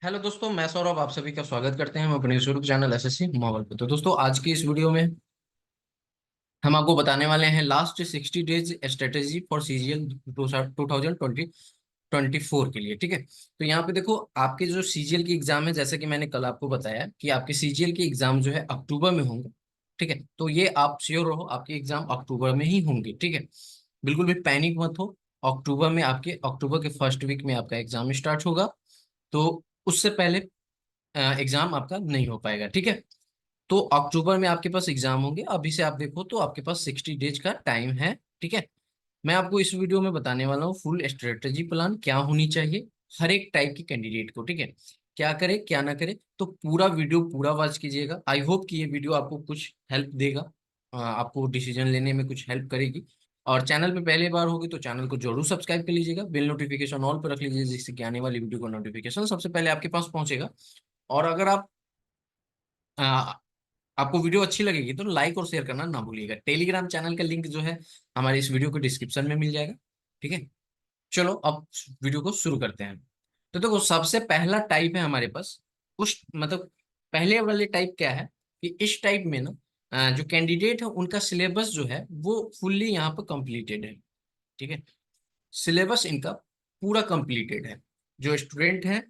Hello दोस्तों, मैं सौरभ आप सभी का स्वागत करते हैं हम अपने यूट्यूब चैनल एसएससी माहौल पे। तो दोस्तों, आज की इस वीडियो में हम आपको बताने वाले हैं last 60 days strategy for CGL 2024 के लिए। ठीक है, तो यहाँ पे देखो, आपके जो सीजीएल की एग्जाम है, जैसे कि मैंने कल आपको बताया कि आपके सीजीएल की एग्जाम जो है अक्टूबर में होंगे। ठीक है, तो ये आप श्योर रहो, आपके एग्जाम अक्टूबर में ही होंगे। ठीक है, बिल्कुल भी पैनिक मत हो। अक्टूबर में आपके अक्टूबर के फर्स्ट वीक में आपका एग्जाम स्टार्ट होगा, तो उससे पहले एग्जाम आपका नहीं हो पाएगा। ठीक है, तो अक्टूबर में आपके पास एग्जाम होंगे। अभी से आप देखो तो आपके पास 60 डेज का टाइम है। ठीक है, मैं आपको इस वीडियो में बताने वाला हूँ फुल स्ट्रेटेजी प्लान क्या होनी चाहिए हर एक टाइप के कैंडिडेट को। ठीक है, क्या करे क्या ना करे, तो पूरा वीडियो पूरा वॉच कीजिएगा। आई होप कि ये वीडियो आपको कुछ हेल्प देगा, आपको डिसीजन लेने में कुछ हेल्प करेगी। और चैनल पे पहली बार होगी तो चैनल को जरूर सब्सक्राइब कर लीजिएगा, बेल नोटिफिकेशन ऑल पर रख लीजिए, जिससे कि आने वाली वीडियो का नोटिफिकेशन सबसे पहले आपके पास पहुंचेगा। और अगर आप आ, आपको वीडियो अच्छी लगेगी तो लाइक और शेयर करना ना भूलिएगा। टेलीग्राम चैनल का लिंक जो है हमारे इस वीडियो के डिस्क्रिप्शन में मिल जाएगा। ठीक है, चलो अब वीडियो को शुरू करते हैं। तो देखो, सबसे पहला टाइप है हमारे पास, उस मतलब पहले वाले टाइप क्या है कि इस टाइप में ना जो कैंडिडेट है उनका सिलेबस जो है वो फुल्ली यहाँ पर कंप्लीटेड है। ठीक है, सिलेबस इनका पूरा कंप्लीटेड है। जो स्टूडेंट है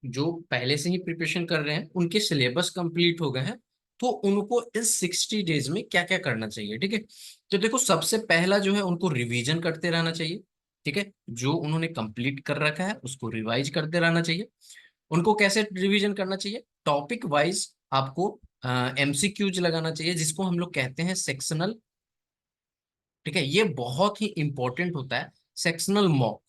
जो पहले से ही प्रिपरेशन कर रहे हैं उनके सिलेबस कंप्लीट हो गए हैं, तो उनको इस 60 डेज में क्या क्या करना चाहिए। ठीक है, तो देखो, सबसे पहला जो है उनको रिवीजन करते रहना चाहिए। ठीक है, जो उन्होंने कंप्लीट कर रखा है उसको रिवाइज करते रहना चाहिए। उनको कैसे रिवीजन करना चाहिए, टॉपिक वाइज आपको एमसीक्यूज लगाना चाहिए, जिसको हम लोग कहते हैं सेक्शनल। ठीक है, ये बहुत ही इंपॉर्टेंट होता है, सेक्शनल मॉक।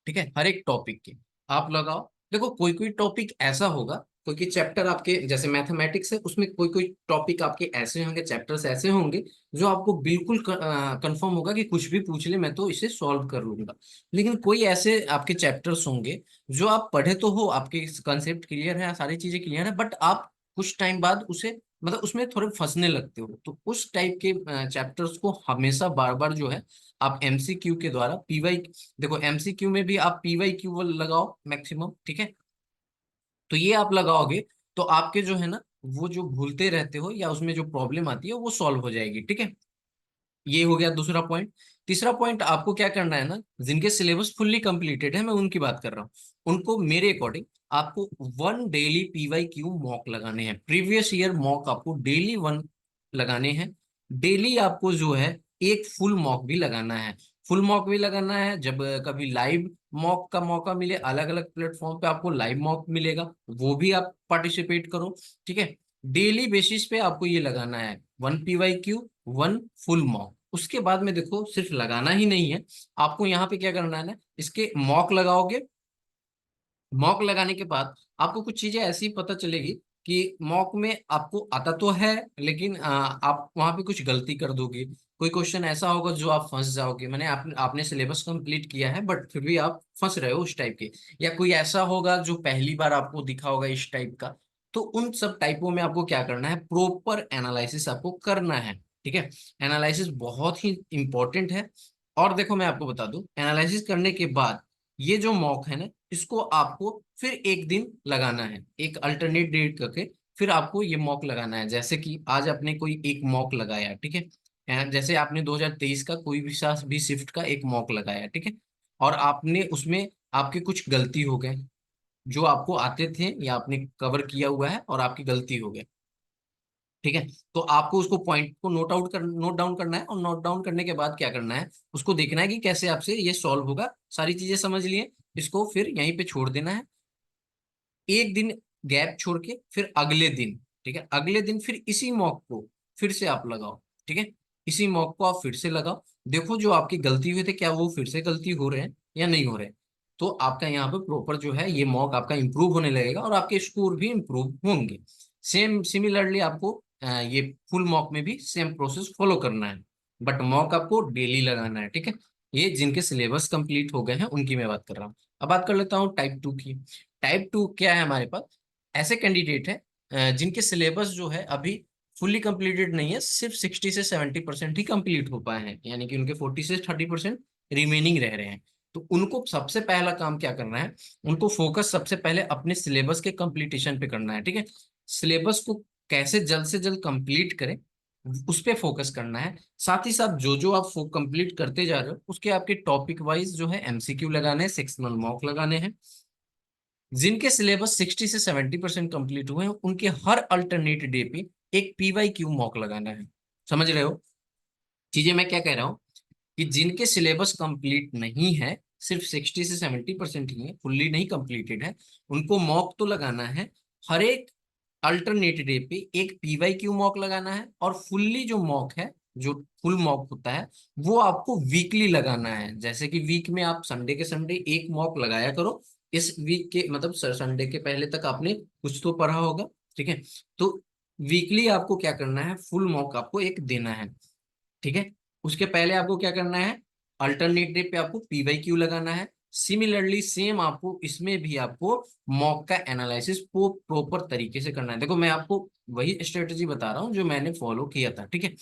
ठीक है, हर एक टॉपिक के आप लगाओ। देखो, कोई कोई टॉपिक ऐसा होगा, कोई कोई चैप्टर आपके जैसे मैथमेटिक्स है उसमें कोई कोई टॉपिक आपके ऐसे होंगे, चैप्टर्स ऐसे होंगे जो आपको बिल्कुल कंफर्म होगा कि कुछ भी पूछ ले मैं तो इसे सॉल्व कर लूंगा। लेकिन कोई ऐसे आपके चैप्टर्स होंगे जो आप पढ़े तो हो, आपके कंसेप्ट क्लियर है, सारी चीजें क्लियर है, बट आप कुछ टाइम बाद उसे मतलब उसमें थोड़े फंसने लगते हो। तो उस टाइप के चैप्टर्स को हमेशा बार बार जो है आप एमसीक्यू के द्वारा पीवाई, देखो एमसीक्यू में भी आप पीवाई क्यू लगाओ मैक्सिमम। ठीक है, तो ये आप लगाओगे तो आपके जो है ना, वो जो भूलते रहते हो या उसमें जो प्रॉब्लम आती है वो सॉल्व हो जाएगी। ठीक है, ये हो गया दूसरा पॉइंट। तीसरा पॉइंट आपको क्या करना है ना, जिनके सिलेबस फुल्ली कंप्लीटेड है मैं उनकी बात कर रहा हूँ, उनको मेरे अकॉर्डिंग आपको one daily P Y Q mock लगाने हैं। प्रीवियस ईयर मॉक आपको डेली वन लगाने हैं। डेली आपको जो है एक फुल मॉक भी लगाना है। फुल मॉक भी लगाना है, जब कभी लाइव मॉक का मौका मिले, अलग अलग प्लेटफॉर्म पे आपको लाइव मॉक मिलेगा, वो भी आप पार्टिसिपेट करो। ठीक है, डेली बेसिस पे आपको ये लगाना है, one P Y Q one full mock. उसके बाद में देखो, सिर्फ लगाना ही नहीं है, आपको यहाँ पे क्या करना है ना, इसके मॉक लगाओगे। मॉक लगाने के बाद आपको कुछ चीजें ऐसी पता चलेगी कि मॉक में आपको आता तो है, लेकिन आप वहां पे कुछ गलती कर दोगे। कोई क्वेश्चन ऐसा होगा जो आप फंस जाओगे, मैंने आपने सिलेबस कंप्लीट किया है बट फिर भी आप फंस रहे हो उस टाइप के। या कोई ऐसा होगा जो पहली बार आपको दिखा होगा इस टाइप का। तो उन सब टाइपों में आपको क्या करना है, प्रॉपर एनालिसिस आपको करना है। ठीक है, एनालिसिस बहुत ही इंपॉर्टेंट है। और देखो, मैं आपको बता दूं, एनालिसिस करने के बाद ये जो मॉक है ना, इसको आपको फिर एक दिन लगाना है, एक अल्टरनेट डेट करके फिर आपको ये मॉक लगाना है। जैसे कि आज आपने कोई एक मॉक लगाया, ठीक है, जैसे आपने 2023 का कोई भी सा भी शिफ्ट का एक मॉक लगाया। ठीक है, और आपने उसमें आपके कुछ गलती हो गए, जो आपको आते थे या आपने कवर किया हुआ है और आपकी गलती हो गई। ठीक है, तो आपको उसको पॉइंट को नोट डाउन करना है, और नोट डाउन करने के बाद क्या करना है, उसको देखना है कि कैसे आपसे ये सॉल्व होगा। सारी चीजें समझ लिए, इसको फिर यहीं पे छोड़ देना है। एक दिन गैप छोड़ के फिर अगले दिन, ठीक है, अगले दिन फिर इसी मॉक को फिर से आप लगाओ। ठीक है, इसी मॉक को आप फिर से लगाओ। देखो, जो आपकी गलती हुए थे क्या वो फिर से गलती हो रहे हैं या नहीं हो रहे। तो आपका यहाँ पे प्रॉपर जो है ये मॉक आपका इंप्रूव होने लगेगा और आपके स्कोर भी इंप्रूव होंगे। सेम सिमिलरली आपको ये फुल मॉक में भी सेम प्रोसेस फॉलो करना है, बट मॉक आपको डेली लगाना है। ठीक है, ये जिनके सिलेबस कंप्लीट हो गए हैं उनकी मैं बात कर रहा हूँ। अब बात कर लेता हूँ टाइप 2 की। टाइप 2 क्या है हमारे पास, ऐसे कैंडिडेट है जिनके सिलेबस जो है अभी फुल्ली कंप्लीटेड नहीं है, सिर्फ 60 से 70% ही कंप्लीट हो पाए हैं, यानी कि उनके 40 से 30% रिमेनिंग रह रहे हैं। तो उनको सबसे पहला काम क्या करना है, उनको फोकस सबसे पहले अपने सिलेबस के कंप्लीटेशन पे करना है, ठीक है। सिलेबस को कैसे जल्द से जल्द कंप्लीट करें उस पे फोकस करना है। साथ ही साथ जो जो आप कंप्लीट करते जा रहे हो उसके आपके टॉपिक वाइज जो है एमसीक्यू लगाने हैं, सेक्शनल मॉक लगाने हैं। जिनके सिलेबस 60 से 70% कंप्लीट हुए हैं उनके हर अल्टरनेट डे पे एक पीवाई क्यू मॉक लगाना है। समझ रहे हो चीजें मैं क्या कह रहा हूँ, कि जिनके सिलेबस कंप्लीट नहीं है, सिर्फ 60 से 70% ही है, फुल्ली नहीं कंप्लीटेड है, उनको मॉक तो लगाना है। हर एक अल्टरनेट डे पे एक पीवाई क्यू मॉक लगाना है, और फुल्ली जो मॉक है, जो फुल मॉक होता है, वो आपको वीकली लगाना है। जैसे कि वीक में आप संडे के संडे एक मॉक लगाया करो। इस वीक के मतलब संडे के पहले तक आपने कुछ तो पढ़ा होगा, ठीक है। तो वीकली आपको क्या करना है, फुल मॉक आपको एक देना है, ठीक है। उसके पहले आपको क्या करना है, अल्टरनेट डे पे आपको पीवाई क्यू लगाना है। सिमिलरली सेम आपको इसमें भी आपको मॉक का एनालिसिस को प्रॉपर तरीके से करना है। देखो मैं आपको वही स्ट्रेटेजी बता रहा हूँ जो मैंने फॉलो किया था, ठीक है।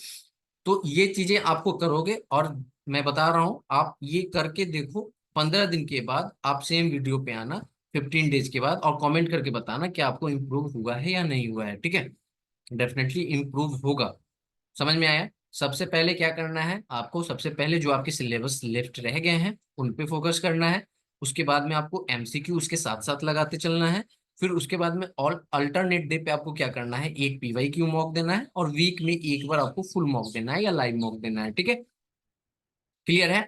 तो ये चीजें आपको करोगे, और मैं बता रहा हूँ आप ये करके देखो। 15 दिन के बाद आप सेम वीडियो पे आना, 15 डेज के बाद, और कमेंट करके बताना कि आपको इम्प्रूव हुआ है या नहीं हुआ है, ठीक है। डेफिनेटली इम्प्रूव होगा। समझ में आया। सबसे पहले क्या करना है आपको, सबसे पहले जो आपके सिलेबस लेफ्ट रह गए हैं उन पे फोकस करना है। उसके बाद में आपको एमसीक्यू उसके साथ साथ लगाते चलना है। फिर उसके बाद में ऑल अल्टरनेट डे पे आपको क्या करना है, एक पीवाई क्यू मॉक देना है, और वीक में एक बार आपको फुल मॉक देना है या लाइव मॉक देना है, ठीक है। क्लियर है।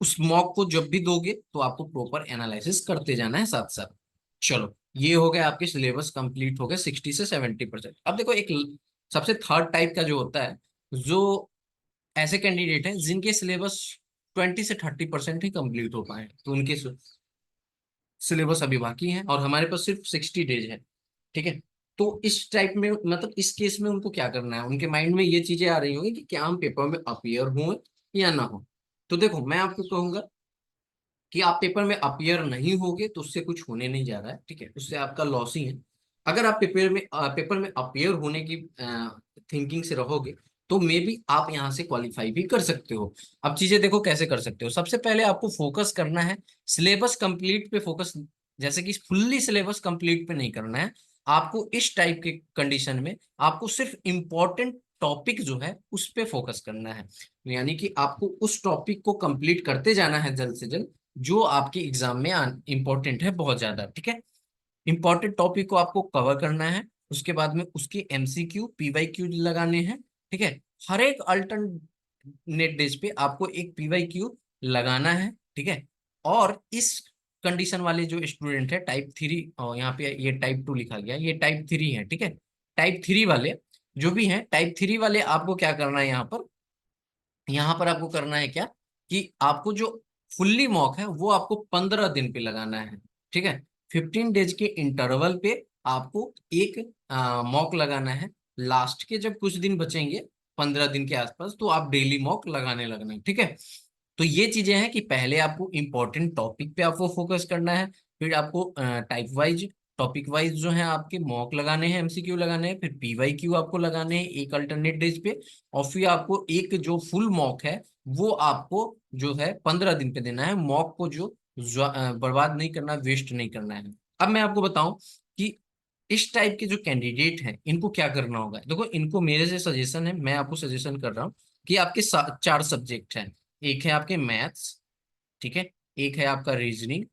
उस मॉक को जब भी दोगे तो आपको प्रॉपर एनालिसिस करते जाना है साथ साथ। चलो ये हो गया, आपके सिलेबस कंप्लीट हो गए 60 से 70%। अब देखो एक सबसे थर्ड टाइप का जो होता है, जो ऐसे कैंडिडेट हैं जिनके सिलेबस 20 से 30% ही कंप्लीट हो पाए, तो उनके सिलेबस अभी बाकी हैं और हमारे पास सिर्फ 60 डेज है, ठीक है। तो इस टाइप में मतलब इस केस में उनको क्या करना है, उनके माइंड में ये चीजें आ रही होंगी कि क्या हम पेपर में अपीयर हुए या ना हो। तो देखो मैं आपको कहूंगा कि आप पेपर में अपीयर नहीं होगे तो उससे कुछ होने नहीं जा रहा है, ठीक है, उससे आपका लॉस ही है। अगर आप पेपर में अपीयर होने की थिंकिंग से रहोगे तो मे बी आप यहाँ से क्वालिफाई भी कर सकते हो। अब चीजें देखो कैसे कर सकते हो। सबसे पहले आपको फोकस करना है सिलेबस कंप्लीट पे फोकस, जैसे कि फुल्ली सिलेबस कंप्लीट पे नहीं करना है। आपको इस टाइप के कंडीशन में आपको सिर्फ इंपॉर्टेंट टॉपिक जो है उस पे फोकस करना है। यानी कि आपको उस टॉपिक को कंप्लीट करते जाना है जल्द से जल्द, जो आपके एग्जाम में इंपॉर्टेंट है बहुत ज्यादा, ठीक है। इंपॉर्टेंट टॉपिक को आपको कवर करना है। उसके बाद में उसके एमसीक्यू पीवाई क्यू लगाने हैं, ठीक है। हर एक अल्टरनेट डेज पे आपको एक पीवाई क्यू लगाना है, ठीक है। और इस कंडीशन वाले जो स्टूडेंट है टाइप 3, और यहाँ पे ये टाइप 2 लिखा गया, ये टाइप 3 है, ठीक है। टाइप 3 वाले जो भी हैं, टाइप 3 वाले आपको क्या करना है यहाँ पर आपको करना है क्या, कि आपको जो फुल्ली मॉक है वो आपको 15 दिन पे लगाना है, ठीक है। 15 डेज के इंटरवल पे आपको एक मॉक लगाना है। लास्ट के जब कुछ दिन बचेंगे 15 दिन के आसपास, तो आप डेली मॉक लगाने लगना है, ठीक है। तो ये चीजें हैं कि पहले आपको इंपॉर्टेंट टॉपिक पे आपको फोकस करना है। फिर आपको टाइप वाइज टॉपिक वाइज जो है आपके मॉक लगाने हैं, एमसीक्यू लगाने हैं, फिर पीवाई क्यू आपको लगाने हैं एक अल्टरनेट डेज पे। और फिर आपको एक जो फुल मॉक है वो आपको जो है 15 दिन पे देना है। मॉक को जो बर्बाद नहीं करना, वेस्ट नहीं करना है। अब मैं आपको बताऊं कि इस टाइप के जो कैंडिडेट हैं इनको क्या करना होगा। देखो इनको मेरे से सजेशन है, मैं आपको सजेशन कर रहा हूँ कि आपके 4 सब्जेक्ट हैं। एक है आपके मैथ्स, ठीक है। एक है आपका रीजनिंग,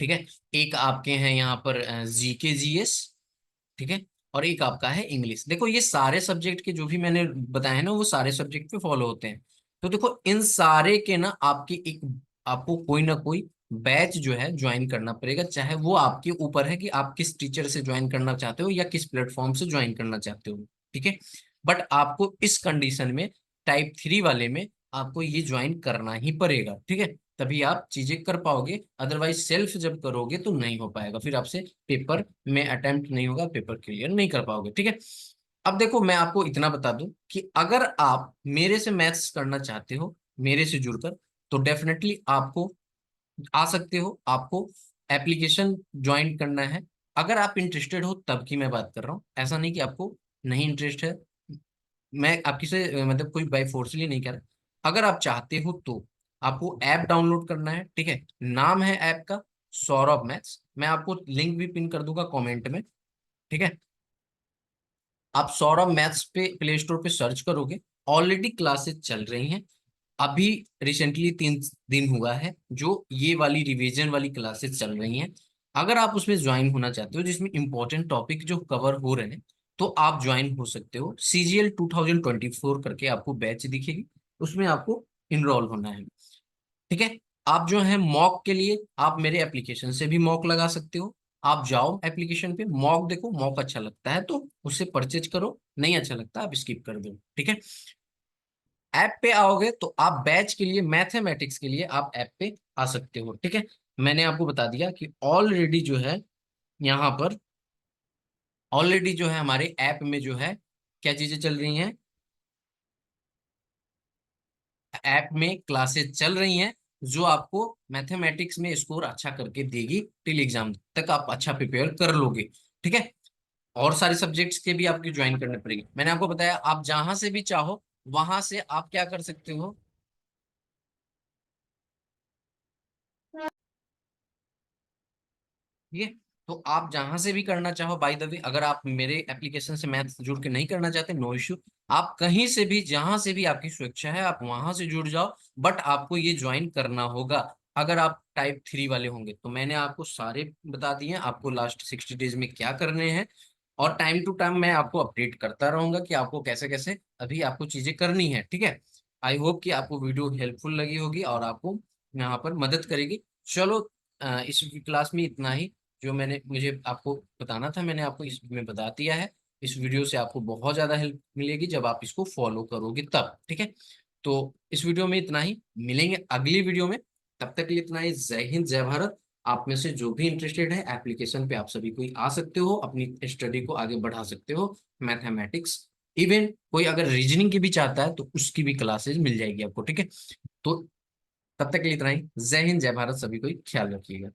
ठीक है। एक आपके हैं यहाँ पर जीके जीएस, ठीक है। और एक आपका है इंग्लिश। देखो ये सारे सब्जेक्ट के जो भी मैंने बताए हैं ना, वो सारे सब्जेक्ट पे फॉलो होते हैं। तो देखो इन सारे के ना आपकी एक आपको कोई ना कोई बैच जो है ज्वाइन करना पड़ेगा, चाहे वो आपके ऊपर है कि आप किस टीचर से ज्वाइन करना चाहते हो या किस प्लेटफॉर्म से ज्वाइन करना चाहते हो, ठीक है। बट आपको इस कंडीशन में टाइप 3 वाले में आपको ये ज्वाइन करना ही पड़ेगा, ठीक है। तभी आप चीजें कर पाओगे, अदरवाइज सेल्फ जब करोगे तो नहीं हो पाएगा, फिर आपसे पेपर में अटेम्प्ट नहीं होगा, पेपर क्लियर नहीं कर पाओगे, ठीक है। अब देखो मैं आपको इतना बता दूं कि अगर आप मेरे से मैथ्स करना चाहते हो, मेरे से जुड़कर, तो डेफिनेटली आपको आ सकते हो। आपको एप्लीकेशन ज्वाइन करना है। अगर आप इंटरेस्टेड हो तब की मैं बात कर रहा हूँ, ऐसा नहीं कि आपको नहीं इंटरेस्ट है। मैं आपकी से मतलब कोई बाई फोर्सली नहीं कर रहा। अगर आप चाहते हो तो आपको ऐप डाउनलोड करना है, ठीक है। नाम है ऐप का सौरभ मैथ्स, मैं आपको लिंक भी पिन कर दूंगा कमेंट में, ठीक है। आप सौरभ मैथ्स पे प्ले स्टोर पे सर्च करोगे, ऑलरेडी क्लासेस चल रही हैं। अभी रिसेंटली 3 दिन हुआ है जो ये वाली रिवीजन वाली क्लासेस चल रही हैं। अगर आप उसमें ज्वाइन होना चाहते हो, जिसमें इंपॉर्टेंट टॉपिक जो कवर हो रहे हैं, तो आप ज्वाइन हो सकते हो। CGL 2024 करके आपको बैच दिखेगी, उसमें आपको इनरोल होना है, ठीक है। आप जो है मॉक के लिए आप मेरे एप्लीकेशन से भी मॉक लगा सकते हो। आप जाओ एप्लीकेशन पे, मॉक देखो, मॉक अच्छा लगता है तो उससे परचेज करो, नहीं अच्छा लगता आप स्किप कर दो, ठीक है। ऐप पे आओगे तो आप बैच के लिए, मैथमेटिक्स के लिए आप ऐप पे आ सकते हो, ठीक है। मैंने आपको बता दिया कि ऑलरेडी जो है यहाँ पर, ऑलरेडी जो है हमारे ऐप में जो है क्या चीजें चल रही हैं, ऐप में क्लासेस चल रही हैं जो आपको मैथमेटिक्स में स्कोर अच्छा करके देगी, टिल एग्जाम तक आप अच्छा प्रिपेयर कर लोगे, ठीक है। और सारे सब्जेक्ट्स के भी आपकी ज्वाइन करने पड़ेंगे, मैंने आपको बताया आप जहां से भी चाहो वहां से आप क्या कर सकते हो। ठीक है, तो आप जहां से भी करना चाहो, बाय द वे अगर आप मेरे एप्लीकेशन से मैथ जुड़ के नहीं करना चाहते, नो इश्यू। आप कहीं से भी, जहां से भी आपकी स्वेच्छा है, आप वहां से जुड़ जाओ, बट आपको ये ज्वाइन करना होगा। अगर आप टाइप 3 वाले होंगे तो मैंने आपको सारे बता दिए हैं, आपको लास्ट 60 डेज में क्या करने हैं, और टाइम टू टाइम मैं आपको अपडेट करता रहूंगा कि आपको कैसे कैसे अभी आपको चीजें करनी है, ठीक है। आई होप कि आपको वीडियो हेल्पफुल लगी होगी और आपको यहाँ पर मदद करेगी। चलो, इस क्लास में इतना ही। जो मैंने, मुझे आपको बताना था, मैंने आपको इसमें बता दिया है। इस वीडियो से आपको बहुत ज्यादा हेल्प मिलेगी जब आप इसको फॉलो करोगे तब, ठीक है। तो इस वीडियो में इतना ही, मिलेंगे अगली वीडियो में। तब तक के लिए इतना ही। जय हिंद, जय भारत। आप में से जो भी इंटरेस्टेड है एप्लीकेशन पे, आप सभी कोई आ सकते हो, अपनी स्टडी को आगे बढ़ा सकते हो, मैथमेटिक्स। इवन कोई अगर रीजनिंग की भी चाहता है तो उसकी भी क्लासेस मिल जाएगी आपको, ठीक है। तो तब तक के लिए इतना ही। जय हिंद, जय भारत, सभी कोई ख्याल रखिएगा।